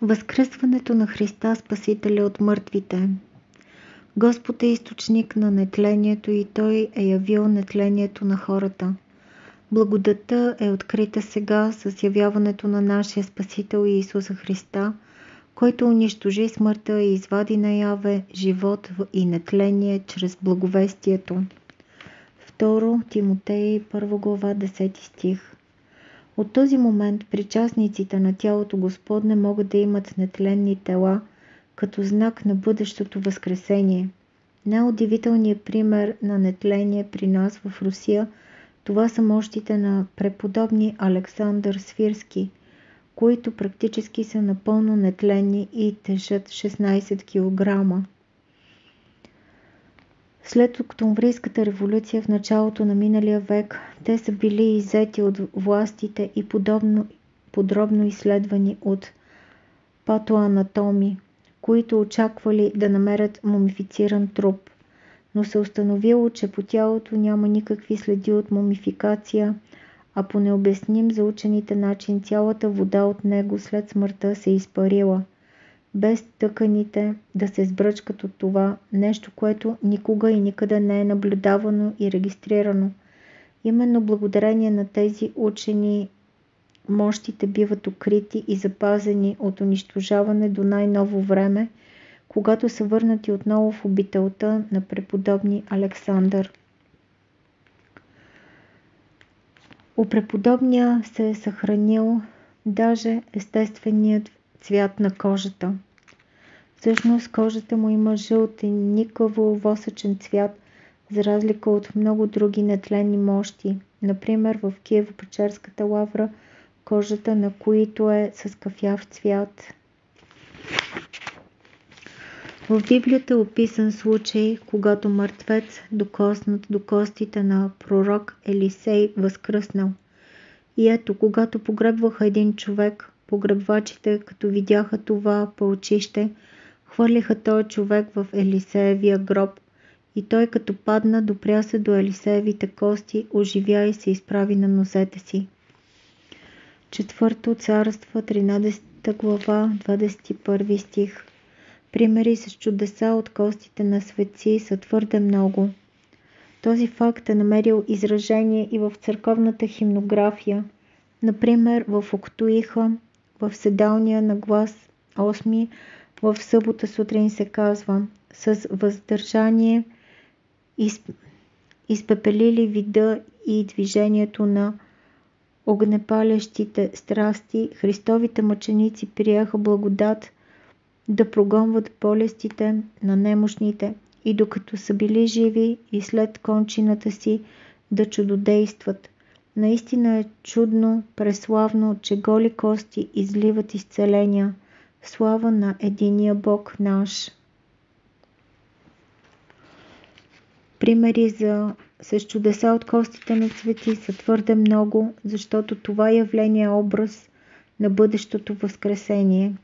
Възкръсването на Христа Спасителя от мъртвите. Господ е източник на нетлението и Той е явил нетлението на хората. Благодатта е открита сега с явяването на нашия Спасител Иисуса Христа, който унищожи смъртта и извади наяве живот и нетление чрез благовестието. 2 Тимотей 1 глава 10 стих. От този момент причастниците на тялото Господне могат да имат нетленни тела, като знак на бъдещото възкресение. Най-удивителният пример на нетление при нас в Русия, това са мощите на преподобни Александър Свирски, които практически са напълно нетленни и тежат 16 кг. След Октомврийската революция в началото на миналия век, те са били иззети от властите и подробно изследвани от патоанатоми, които очаквали да намерят мумифициран труп, но се установило, че по тялото няма никакви следи от мумификация, а по необясним за учените начин цялата вода от него след смъртта се изпарила, без тъканите да се сбръчкат от това, нещо, което никога и никъде не е наблюдавано и регистрирано. Именно благодарение на тези учени мощите биват укрити и запазени от унищожаване до най-ново време, когато са върнати отново в обителта на преподобни Александър. У преподобния се е съхранил даже естественият цвят на кожата. Всъщност кожата му има жълт и никаво восъчен цвят, за разлика от много други нетленни мощи. Например, в Киево-Печерската лавра, кожата на които е с кафяв цвят. В Библията е описан случай, когато мъртвец, докоснат до костите на пророк Елисей, възкръснал. И ето, когато погребваха един човек, погребвачите, като видяха това пълчище, хвърлиха този човек в Елисеевия гроб и той като падна, допря се до Елисеевите кости, оживя и се изправи на нозете си. 4 Царства, 13 глава, 21 стих. Примери с чудеса от костите на светци са твърде много. Този факт е намерил изражение и в църковната химнография. Например, в Октуиха, в седалния на глас 8, в събота сутрин се казва: с въздържание изпепелили вида и движението на огнепалещите страсти, Христовите мъченици приеха благодат да прогонват болестите на немощните и докато са били живи и след кончината си да чудодействат. Наистина е чудно, преславно, че голи кости изливат изцеления. Слава на единия Бог наш. Примери с чудеса от костите на свети са твърде много, защото това явление е образ на бъдещото възкресение.